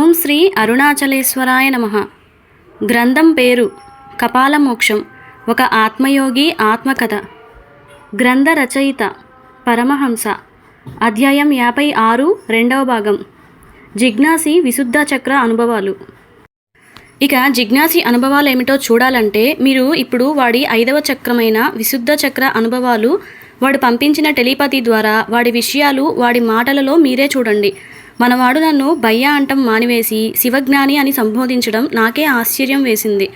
ఓం శ్రీ అరుణాచలేశ్వరాయ నమః. గ్రంథం పేరు కపాలమోక్షం. ఒక ఆత్మయోగి ఆత్మకథ. గ్రంథ రచయిత పరమహంస. అధ్యాయం 56, 2వ భాగం. జిజ్ఞాసి విశుద్ధ చక్ర అనుభవాలు. ఇక జిజ్ఞాసి అనుభవాలు ఏమిటో చూడాలంటే మీరు ఇప్పుడు వాడి 5వ చక్రమైన విశుద్ధ చక్ర అనుభవాలు వాడు పంపించిన టెలిపతి ద్వారా వాడి విషయాలు వాడి మాటలలో మీరే చూడండి. మనవాడు నన్ను భయ్యా అంటం మానివేసి శివజ్ఞాని అని సంబోధించడం నాకే ఆశ్చర్యం వేసింది.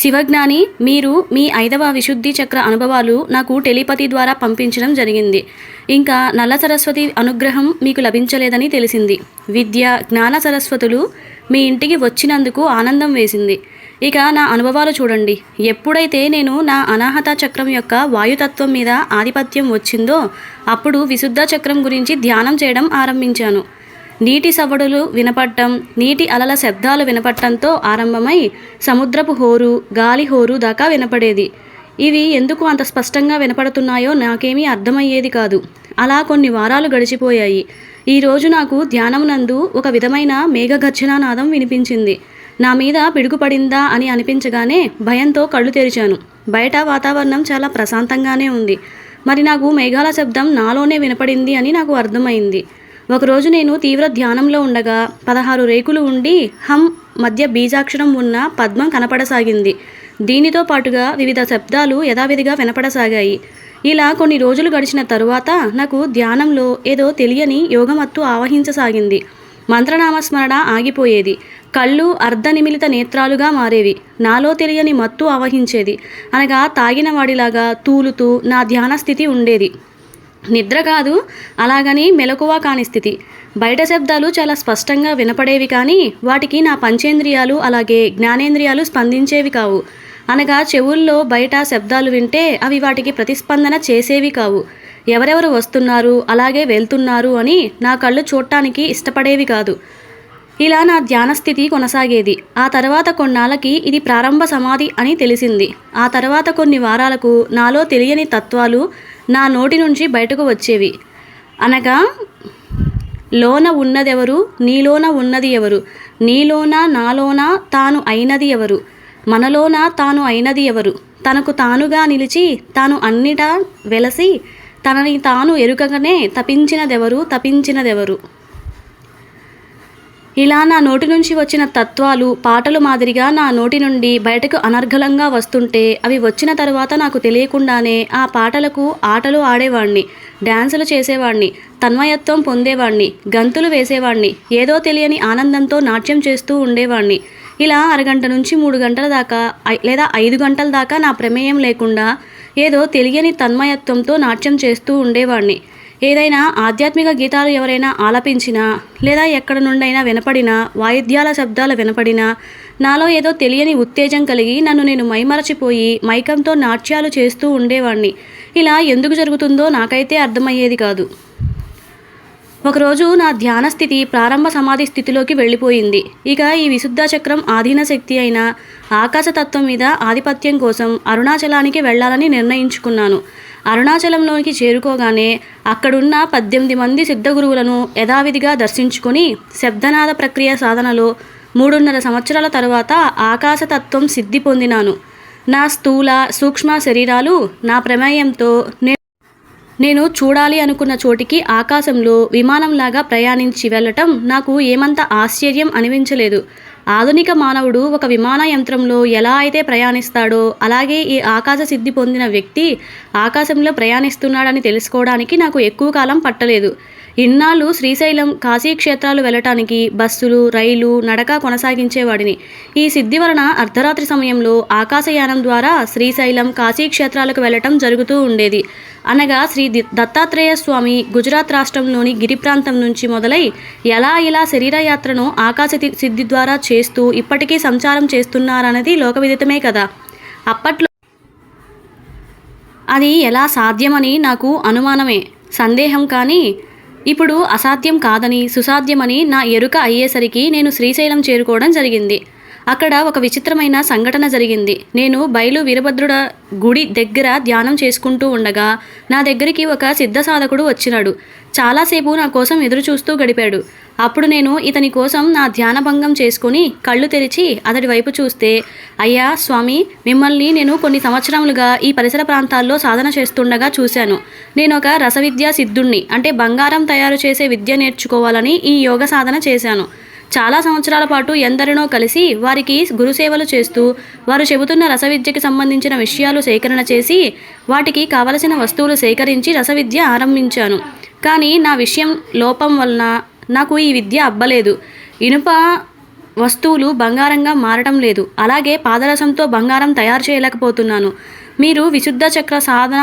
శివజ్ఞాని, మీరు మీ 5వ విశుద్ధి చక్ర అనుభవాలు నాకు టెలిపతి ద్వారా పంపించడం జరిగింది. ఇంకా నల్ల సరస్వతి అనుగ్రహం మీకు లభించలేదని తెలిసింది. విద్య జ్ఞాన సరస్వతులు మీ ఇంటికి వచ్చినందుకు ఆనందం వేసింది. ఇక నా అనుభవాలు చూడండి. ఎప్పుడైతే నేను నా అనాహత చక్రం యొక్క వాయుతత్వం మీద ఆధిపత్యం వచ్చిందో అప్పుడు విశుద్ధ చక్రం గురించి ధ్యానం చేయడం ఆరంభించాను. నీటి సవడులు వినపడటం, నీటి అలల శబ్దాలు వినపడటంతో ఆరంభమై సముద్రపు హోరు, గాలి హోరు దాకా వినపడేది. ఇవి ఎందుకు అంత స్పష్టంగా వినపడుతున్నాయో నాకేమీ అర్థమయ్యేది కాదు. అలా కొన్ని వారాలు గడిచిపోయాయి. ఈరోజు నాకు ధ్యానమునందు ఒక విధమైన మేఘగర్జనానాదం వినిపించింది. నా మీద పిడుగుపడిందా అని అనిపించగానే భయంతో కళ్ళు తెరిచాను. బయట వాతావరణం చాలా ప్రశాంతంగానే ఉంది. మరి నాకు మేఘాల శబ్దం నాలోనే వినపడింది అని నాకు అర్థమైంది. ఒకరోజు నేను తీవ్ర ధ్యానంలో ఉండగా 16 రేకులు ఉండి హం మధ్య బీజాక్షరం ఉన్న పద్మం కనపడసాగింది. దీనితో పాటుగా వివిధ శబ్దాలు యథావిధిగా వినపడసాగాయి. ఇలా కొన్ని రోజులు గడిచిన తరువాత నాకు ధ్యానంలో ఏదో తెలియని యోగమత్తు ఆవహించసాగింది. మంత్రనామస్మరణ ఆగిపోయేది. కళ్ళు అర్ధనిమిలిత నేత్రాలుగా మారేవి. నాలో తెలియని మత్తు ఆవహించేది. అనగా తాగిన వాడిలాగా తూలుతూ నా ధ్యాన స్థితి ఉండేది. నిద్ర కాదు, అలాగని మెలకువ కాని స్థితి. బయట శబ్దాలు చాలా స్పష్టంగా వినపడేవి కానీ వాటికి నా పంచేంద్రియాలు అలాగే జ్ఞానేంద్రియాలు స్పందించేవి కావు. అనగా చెవుల్లో బయట శబ్దాలు వింటే అవి వాటికి ప్రతిస్పందన చేసేవి కావు. ఎవరెవరు వస్తున్నారు అలాగే వెళ్తున్నారు అని నా కళ్ళు చూడటానికి ఇష్టపడేవి కాదు. ఇలా నా ధ్యానస్థితి కొనసాగేది. ఆ తర్వాత కొన్నాళ్ళకి ఇది ప్రారంభ సమాధి అని తెలిసింది. ఆ తర్వాత కొన్ని వారాలకు నాలో తెలియని తత్వాలు నా నోటి నుంచి బయటకు వచ్చేవి. అనగా, లోన ఉన్నదెవరు, నీలోన ఉన్నది ఎవరు, నీలోన నాలోన తాను అయినది ఎవరు, మనలోన తాను అయినది ఎవరు, తనకు తానుగా నిలిచి తాను అన్నిటా వెలసి తనని తాను ఎరుకగానే తపించినదెవరు, తపించినదెవరు. ఇలా నా నోటి నుంచి వచ్చిన తత్వాలు పాటలు మాదిరిగా నా నోటి నుండి బయటకు అనర్గళంగా వస్తుంటే అవి వచ్చిన తర్వాత నాకు తెలియకుండానే ఆ పాటలకు ఆటలు ఆడేవాణ్ణి, డ్యాన్సులు చేసేవాణ్ణి, తన్మయత్వం పొందేవాణ్ణి, గంతులు వేసేవాణ్ణి, ఏదో తెలియని ఆనందంతో నాట్యం చేస్తూ ఉండేవాణ్ణి. ఇలా అరగంట నుంచి 3 గంటల దాకా లేదా 5 గంటల దాకా నా ప్రమేయం లేకుండా ఏదో తెలియని తన్మయత్వంతో నాట్యం చేస్తూ ఉండేవాణ్ణి. ఏదైనా ఆధ్యాత్మిక గీతాలు ఎవరైనా ఆలపించినా లేదా ఎక్కడ నుండైనా వినపడినా, వాయిద్యాల శబ్దాలు వినపడినా నాలో ఏదో తెలియని ఉత్తేజం కలిగి నన్ను నేను మైమరచిపోయి మైకంతో నాట్యాలు చేస్తూ ఉండేవాణ్ణి. ఇలా ఎందుకు జరుగుతుందో నాకైతే అర్థమయ్యేది కాదు. ఒకరోజు నా ధ్యాన స్థితి ప్రారంభ సమాధి స్థితిలోకి వెళ్ళిపోయింది. ఇక ఈ విశుద్ధ చక్రం ఆధీన శక్తి అయిన ఆకాశతత్వం మీద ఆధిపత్యం కోసం అరుణాచలానికి వెళ్ళాలని నిర్ణయించుకున్నాను. అరుణాచలంలోనికి చేరుకోగానే అక్కడున్న 18 మంది సిద్ధగురువులను యథావిధిగా దర్శించుకొని శబ్దనాద ప్రక్రియ సాధనలో 3.5 సంవత్సరాల తర్వాత ఆకాశతత్వం సిద్ధి పొందినాను. నా స్థూల సూక్ష్మ శరీరాలు నా ప్రమేయంతో నేను చూడాలి అనుకున్న చోటికి ఆకాశంలో విమానంలాగా ప్రయాణించి వెళ్ళటం నాకు ఏమంత ఆశ్చర్యం అనిపించలేదు. ఆధునిక మానవుడు ఒక విమాన యంత్రంలో ఎలా అయితే ప్రయాణిస్తాడో అలాగే ఈ ఆకాశ సిద్ధి పొందిన వ్యక్తి ఆకాశంలో ప్రయాణిస్తున్నాడని తెలుసుకోవడానికి నాకు ఎక్కువ కాలం పట్టలేదు. ఇన్నాళ్ళు శ్రీశైలం, కాశీ క్షేత్రాలు వెళ్ళటానికి బస్సులు, రైలు, నడక కొనసాగించేవాడిని. ఈ సిద్ధి వలన అర్ధరాత్రి సమయంలో ఆకాశయానం ద్వారా శ్రీశైలం, కాశీ క్షేత్రాలకు వెళ్ళటం జరుగుతూ ఉండేది. అనగా శ్రీ దత్తాత్రేయ స్వామి గుజరాత్ రాష్ట్రంలోని గిరి ప్రాంతం నుంచి మొదలై ఇలా శరీరయాత్రను ఆకాశ సిద్ధి ద్వారా చేస్తూ ఇప్పటికీ సంచారం చేస్తున్నారన్నది లోకవిదితమే కదా. అప్పట్లో అది ఎలా సాధ్యమని నాకు అనుమానమే, సందేహం. కానీ ఇప్పుడు అసాధ్యం కాదని సుసాధ్యమని నా ఎరుక అయ్యేసరికి నేను శ్రీశైలం చేరుకోవడం జరిగింది. అక్కడ ఒక విచిత్రమైన సంఘటన జరిగింది. నేను బయలు వీరభద్రుడ గుడి దగ్గర ధ్యానం చేసుకుంటూ ఉండగా నా దగ్గరికి ఒక సిద్ధ సాధకుడు వచ్చినాడు. చాలాసేపు నా కోసం ఎదురు చూస్తూ గడిపాడు. అప్పుడు నేను ఇతని కోసం నా ధ్యానభంగం చేసుకుని కళ్ళు తెరిచి అతడి వైపు చూస్తే, అయ్యా స్వామి, మిమ్మల్ని నేను కొన్ని సంవత్సరములుగా ఈ పరిసర ప్రాంతాల్లో సాధన చేస్తుండగా చూశాను. నేను ఒక రసవిద్యా సిద్ధుణ్ణి, అంటే బంగారం తయారు చేసే విద్య నేర్చుకోవాలని ఈ యోగ సాధన చేశాను. చాలా సంవత్సరాల పాటు ఎందరినో కలిసి వారికి గురుసేవలు చేస్తూ వారు చెబుతున్న రసవిద్యకి సంబంధించిన విషయాలు సేకరణ చేసి వాటికి కావలసిన వస్తువులు సేకరించి రసవిద్య ఆరంభించాను. కానీ నా విషయం లోపం వలన నాకు ఈ విద్య అబ్బలేదు. ఇనుప వస్తువులు బంగారంగా మారటం లేదు. అలాగే పాదరసంతో బంగారం తయారు చేయలేకపోతున్నాను. మీరు విశుద్ధ చక్ర సాధన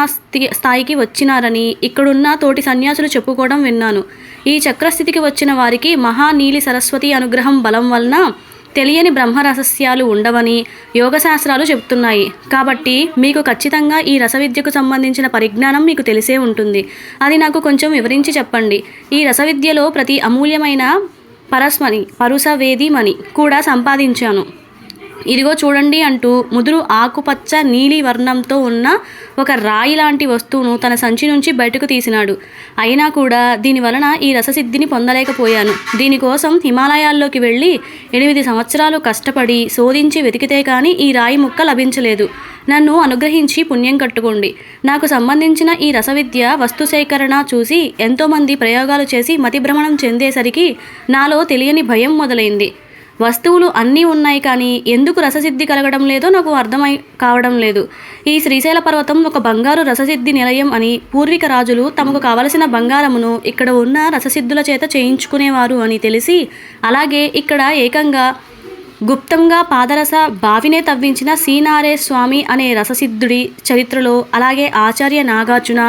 స్థాయికి వచ్చినారని ఇక్కడున్న తోటి సన్యాసులు చెప్పుకోవడం విన్నాను. ఈ చక్రస్థితికి వచ్చిన వారికి మహానీలి సరస్వతి అనుగ్రహం బలం వలన తెలియని బ్రహ్మరహస్యాలు ఉండవని యోగశాస్త్రాలు చెబుతున్నాయి. కాబట్టి మీకు ఖచ్చితంగా ఈ రసవిద్యకు సంబంధించిన పరిజ్ఞానం మీకు తెలిసే ఉంటుంది. అది నాకు కొంచెం వివరించి చెప్పండి. ఈ రసవిద్యలో ప్రతి అమూల్యమైన పరుసవేదిమణి కూడా సంపాదించాను. ఇదిగో చూడండి అంటూ ముదురు ఆకుపచ్చ నీలి వర్ణంతో ఉన్న ఒక రాయి లాంటి వస్తువును తన సంచి నుంచి బయటకు తీసినాడు. అయినా కూడా దీని వలన ఈ రససిద్ధిని పొందలేకపోయాను. దీనికోసం హిమాలయాల్లోకి వెళ్ళి 8 సంవత్సరాలు కష్టపడి శోధించి వెతికితే కానీ ఈ రాయి ముక్క లభించలేదు. నన్ను అనుగ్రహించి పుణ్యం కట్టుకోండి. నాకు సంబంధించిన ఈ రసవిద్య వస్తు సేకరణ చూసి ఎంతోమంది ప్రయోగాలు చేసి మతిభ్రమణం చెందేసరికి నాలో తెలియని భయం మొదలైంది. వస్తువులు అన్నీ ఉన్నాయి, కానీ ఎందుకు రససిద్ధి కలగడం లేదో నాకు అర్థమై కావడం లేదు. ఈ శ్రీశైల పర్వతం ఒక బంగారు రససిద్ధి నిలయం అని పూర్వీక రాజులు తమకు కావలసిన బంగారమును ఇక్కడ ఉన్న రససిద్ధుల చేత చేయించుకునేవారు అని తెలిసి, అలాగే ఇక్కడ ఏకంగా గుప్తంగా పాదరస బావినే తవ్వించిన సీనారే స్వామి అనే రససిద్ధుడి చరిత్రలో, అలాగే ఆచార్య నాగార్జున,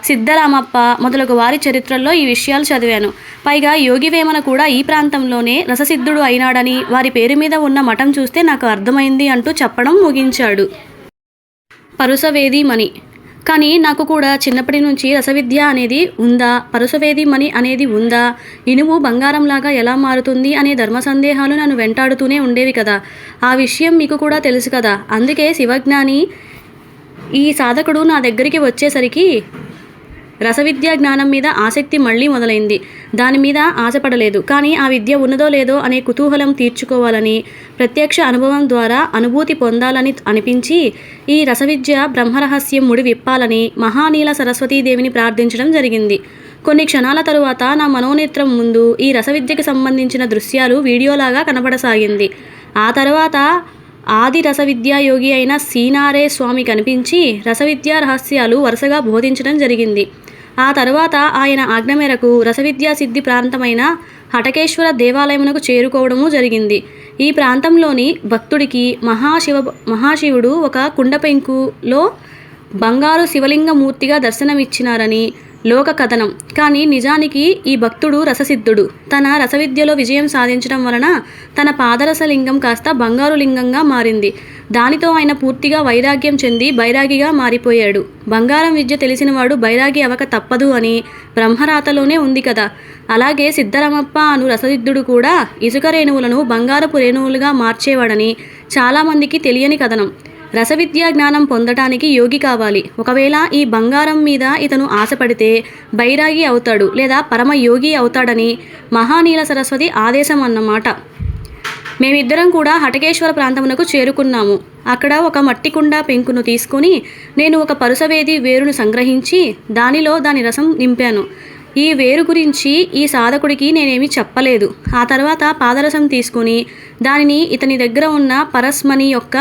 సిద్ధరామప్ప మొదలగు వారి చరిత్రల్లో ఈ విషయాలు చదివాను. పైగా యోగి వేమన కూడా ఈ ప్రాంతంలోనే రససిద్ధుడు అయినాడని వారి పేరు మీద ఉన్న మఠం చూస్తే నాకు అర్థమైంది అంటూ చెప్పడం ముగించాడు. పరుసవేదిమణి. కానీ నాకు కూడా చిన్నప్పటి నుంచి రసవిద్య అనేది ఉందా, పరుసవేదిమణి అనేది ఉందా, ఇనుము బంగారంలాగా ఎలా మారుతుంది అనే ధర్మ సందేహాలు నన్ను వెంటాడుతూనే ఉండేవి కదా. ఆ విషయం మీకు కూడా తెలుసు కదా. అందుకే శివజ్ఞాని ఈ సాధకుడు నా దగ్గరికి వచ్చేసరికి రసవిద్యా జ్ఞానం మీద ఆసక్తి మళ్ళీ మొదలైంది. దాని మీద ఆశపడలేదు, కానీ ఆ విద్య ఉన్నదో లేదో అనే కుతూహలం తీర్చుకోవాలని, ప్రత్యక్ష అనుభవం ద్వారా అనుభూతి పొందాలని అనిపించి ఈ రసవిద్య బ్రహ్మరహస్యం ముడి విప్పాలని మహానీల సరస్వతీదేవిని ప్రార్థించడం జరిగింది. కొన్ని క్షణాల తరువాత నా మనోనేత్రం ముందు ఈ రసవిద్యకు సంబంధించిన దృశ్యాలు వీడియోలాగా కనబడసాగింది. ఆ తర్వాత ఆది రసవిద్యా యోగి అయిన సీనారే స్వామి కనిపించి రసవిద్యా రహస్యాలు వరుసగా బోధించడం జరిగింది. ఆ తర్వాత ఆయన ఆజ్ఞ మేరకు రసవిద్యా సిద్ధి ప్రాంతమైన హటకేశ్వర దేవాలయమునకు చేరుకోవడము జరిగింది. ఈ ప్రాంతంలోని భక్తుడికి మహాశివుడు ఒక కుండపెంకులో బంగారు శివలింగమూర్తిగా దర్శనమిచ్చినారని లోక కథనం. కానీ నిజానికి ఈ భక్తుడు రససిద్ధుడు. తన రసవిద్యలో విజయం సాధించడం వలన తన పాదరసలింగం కాస్త బంగారు లింగంగా మారింది. దానితో ఆయన పూర్తిగా వైరాగ్యం చెంది బైరాగిగా మారిపోయాడు. బంగారం విద్య తెలిసినవాడు బైరాగి అవక తప్పదు అని బ్రహ్మరాతలోనే ఉంది కదా. అలాగే సిద్ధరామప్ప అను రససిద్ధుడు కూడా ఇసుక రేణువులను బంగారపు రేణువులుగా మార్చేవాడని చాలామందికి తెలియని కథనం. రసవిద్యా జ్ఞానం పొందటానికి యోగి కావాలి. ఒకవేళ ఈ బంగారం మీద ఇతను ఆశపడితే బైరాగి అవుతాడు, లేదా పరమ యోగి అవుతాడని మహానీల సరస్వతి ఆదేశం అన్నమాట. మేమిద్దరం కూడా హటకేశ్వర ప్రాంతమునకు చేరుకున్నాము. అక్కడ ఒక మట్టి కుండ పెంకును తీసుకుని నేను ఒక పరుసవేది వేరును సంగ్రహించి దానిలో దాని రసం నింపాను. ఈ వేరు గురించి ఈ సాధకుడికి నేనేమీ చెప్పలేదు. ఆ తర్వాత పాదరసం తీసుకుని దానిని ఇతని దగ్గర ఉన్న పరస్మణి యొక్క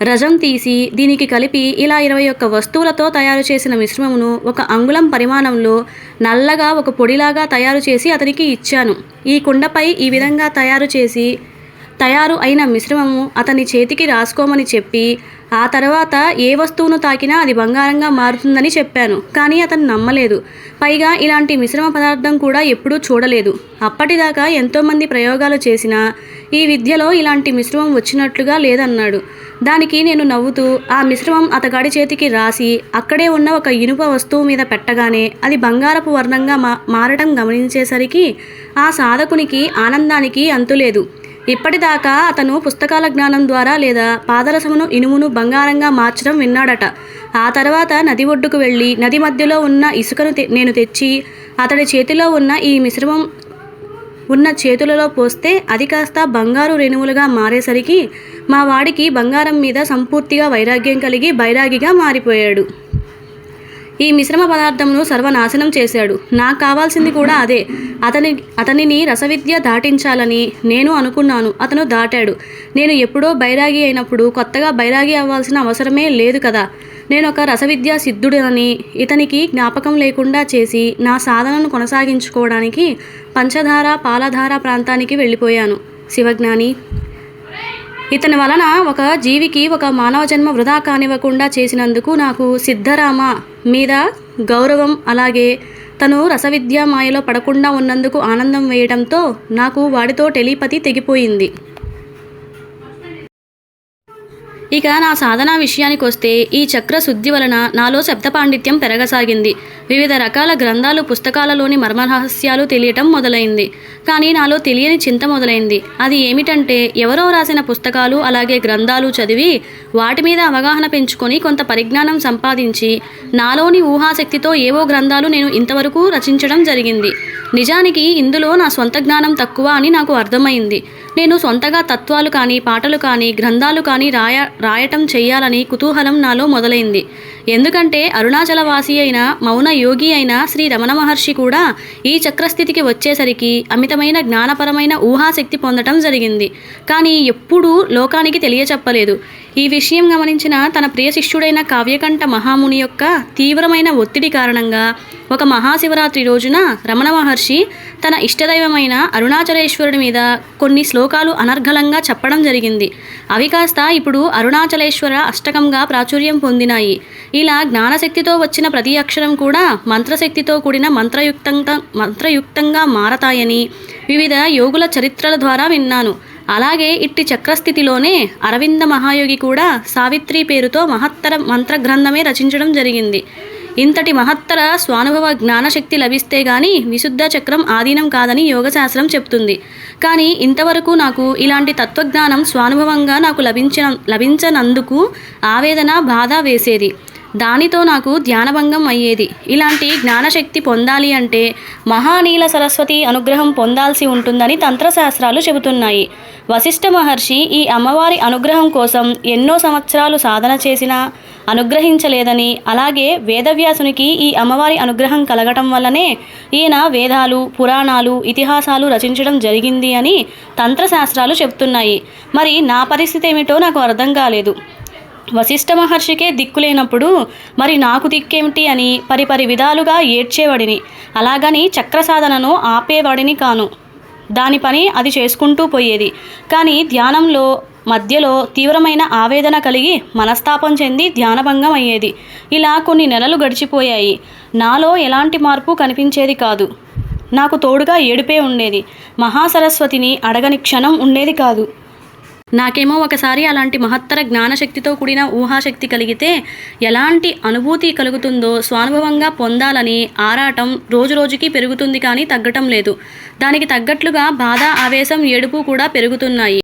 రజం తీసి దీనికి కలిపి ఇలా 21 వస్తువులతో తయారు చేసిన మిశ్రమమును 1 అంగుళం పరిమాణంలో నల్లగా ఒక పొడిలాగా తయారు చేసి అతనికి ఇచ్చాను. ఈ కుండపై ఈ విధంగా తయారు అయిన మిశ్రమము అతని చేతికి రాసుకోమని చెప్పి ఆ తర్వాత ఏ వస్తువును తాకినా అది బంగారంగా మారుతుందని చెప్పాను. కానీ అతను నమ్మలేదు. పైగా ఇలాంటి మిశ్రమ పదార్థం కూడా ఎప్పుడూ చూడలేదు. అప్పటిదాకా ఎంతోమంది ప్రయోగాలు చేసినా ఈ విద్యలో ఇలాంటి మిశ్రమం వచ్చినట్లుగా లేదన్నాడు. దానికి నేను నవ్వుతూ ఆ మిశ్రమం అతగాడి చేతికి రాసి అక్కడే ఉన్న ఒక ఇనుప వస్తువు మీద పెట్టగానే అది బంగారపు వర్ణంగా మారటం గమనించేసరికి ఆ సాధకునికి ఆనందానికి అంతులేదు. ఇప్పటిదాకా అతను పుస్తకాల జ్ఞానం ద్వారా లేదా పాదరసమును ఇనుమును బంగారంగా మార్చడం విన్నాడట. ఆ తర్వాత నది ఒడ్డుకు వెళ్ళి నది మధ్యలో ఉన్న ఇసుకను నేను తెచ్చి అతడి చేతిలో ఉన్న ఈ మిశ్రమం చేతులలో పోస్తే అది కాస్త బంగారు రేణువులుగా మారేసరికి మా వాడికి బంగారం మీద సంపూర్తిగా వైరాగ్యం కలిగి బైరాగిగా మారిపోయాడు. ఈ మిశ్రమ పదార్థమును సర్వనాశనం చేశాడు. నాకు కావాల్సింది కూడా అదే. అతనిని రసవిద్య దాటించాలని నేను అనుకున్నాను. అతను దాటాడు. నేను ఎప్పుడో బైరాగి అయినప్పుడు కొత్తగా బైరాగి అవ్వాల్సిన అవసరమే లేదు కదా. నేను ఒక రసవిద్యా సిద్ధుడని ఇతనికి జ్ఞాపకం లేకుండా చేసి నా సాధనను కొనసాగించుకోవడానికి పంచదార పాలధార ప్రాంతానికి వెళ్ళిపోయాను. శివజ్ఞాని, ఇతని వలన ఒక జీవికి ఒక మానవ జన్మ వృధా కానివ్వకుండా చేసినందుకు నాకు సిద్ధరామ మీద గౌరవం, అలాగే తను రసవిద్యా మాయలో పడకుండా ఉన్నందుకు ఆనందం వేయడంతో నాకు వాడితో టెలిపతి తెగిపోయింది. ఇక నా సాధనా విషయానికి వస్తే ఈ చక్ర శుద్ధి వలన నాలో శబ్ద పాండిత్యం పెరగసాగింది. వివిధ రకాల గ్రంథాలు పుస్తకాలలోని మర్మరహస్యాలు తెలియటం మొదలైంది. కానీ నాలో తెలియని చింత మొదలైంది. అది ఏమిటంటే ఎవరో రాసిన పుస్తకాలు అలాగే గ్రంథాలు చదివి వాటి మీద అవగాహన పెంచుకొని కొంత పరిజ్ఞానం సంపాదించి నాలోని ఊహాశక్తితో ఏవో గ్రంథాలు నేను ఇంతవరకు రచించడం జరిగింది. నిజానికి ఇందులో నా సొంత జ్ఞానం తక్కువ అని నాకు అర్థమైంది. నేను సొంతగా తత్వాలు కానీ పాటలు కానీ గ్రంథాలు కానీ రాయటం చెయ్యాలని కుతూహలం నాలో మొదలైంది. ఎందుకంటే అరుణాచలవాసి అయిన మౌన యోగి అయిన శ్రీ రమణ మహర్షి కూడా ఈ చక్రస్థితికి వచ్చేసరికి అమితమైన జ్ఞానపరమైన ఊహాశక్తి పొందటం జరిగింది. కానీ ఎప్పుడూ లోకానికి తెలియచెప్పలేదు. ఈ విషయం గమనించిన తన ప్రియ శిష్యుడైన కావ్యకంఠ మహాముని యొక్క తీవ్రమైన ఒత్తిడి కారణంగా ఒక మహాశివరాత్రి రోజున రమణ మహర్షి తన ఇష్టదైవమైన అరుణాచలేశ్వరుడి మీద కొన్ని శ్లోకాలు అనర్గళంగా చెప్పడం జరిగింది. అవి కాస్త ఇప్పుడు అరుణాచలేశ్వర అష్టకంగా ప్రాచుర్యం పొందినాయి. ఇలా జ్ఞానశక్తితో వచ్చిన ప్రతి అక్షరం కూడా మంత్రశక్తితో కూడిన మంత్రయుక్తంగా మారతాయని వివిధ యోగుల చరిత్రల ద్వారా విన్నాను. అలాగే ఇట్టి చక్రస్థితిలోనే అరవింద మహాయోగి కూడా సావిత్రి పేరుతో మహత్తర మంత్రగ్రంథమే రచించడం జరిగింది. ఇంతటి మహత్తర స్వానుభవ జ్ఞానశక్తి లభిస్తే గాని విశుద్ధ చక్రం ఆధీనం కాదని యోగశాస్త్రం చెప్తుంది. కానీ ఇంతవరకు నాకు ఇలాంటి తత్వజ్ఞానం స్వానుభవంగా నాకు లభించనందుకు ఆవేదన, బాధ వేసేది. దానితో నాకు ధ్యానభంగం అయ్యేది. ఇలాంటి జ్ఞానశక్తి పొందాలి అంటే మహానీల సరస్వతి అనుగ్రహం పొందాల్సి ఉంటుందని తంత్రశాస్త్రాలు చెబుతున్నాయి. వశిష్ఠ మహర్షి ఈ అమ్మవారి అనుగ్రహం కోసం ఎన్నో సంవత్సరాలు సాధన చేసినా అనుగ్రహించలేదని, అలాగే వేదవ్యాసునికి ఈ అమ్మవారి అనుగ్రహం కలగటం వల్లనే ఈయన వేదాలు, పురాణాలు, ఇతిహాసాలు రచించడం జరిగింది అని తంత్రశాస్త్రాలు చెబుతున్నాయి. మరి నా పరిస్థితి ఏమిటో నాకు అర్థం కాలేదు. వశిష్ఠ మహర్షికే దిక్కులేనప్పుడు మరి నాకు దిక్కేమిటి అని పరిపరి విధాలుగా ఏడ్చేవాడిని. అలాగని చక్ర సాధనను ఆపేవాడిని కాను. దాని పని అది చేసుకుంటూ పోయేది. కానీ ధ్యానంలో మధ్యలో తీవ్రమైన ఆవేదన కలిగి మనస్తాపం చెంది ధ్యానభంగం అయ్యేది. ఇలా కొన్ని నెలలు గడిచిపోయాయి. నాలో ఎలాంటి మార్పు కనిపించేది కాదు. నాకు తోడుగా ఏడుపే ఉండేది. మహాసరస్వతిని అడగని క్షణం ఉండేది కాదు. నాకేమో ఒకసారి అలాంటి మహత్తర జ్ఞానశక్తితో కూడిన ఊహాశక్తి కలిగితే ఎలాంటి అనుభూతి కలుగుతుందో స్వానుభవంగా పొందాలని ఆరాటం రోజురోజుకి పెరుగుతుంది కానీ తగ్గటం లేదు. దానికి తగ్గట్లుగా బాధ, ఆవేశం, ఏడుపు కూడా పెరుగుతున్నాయి.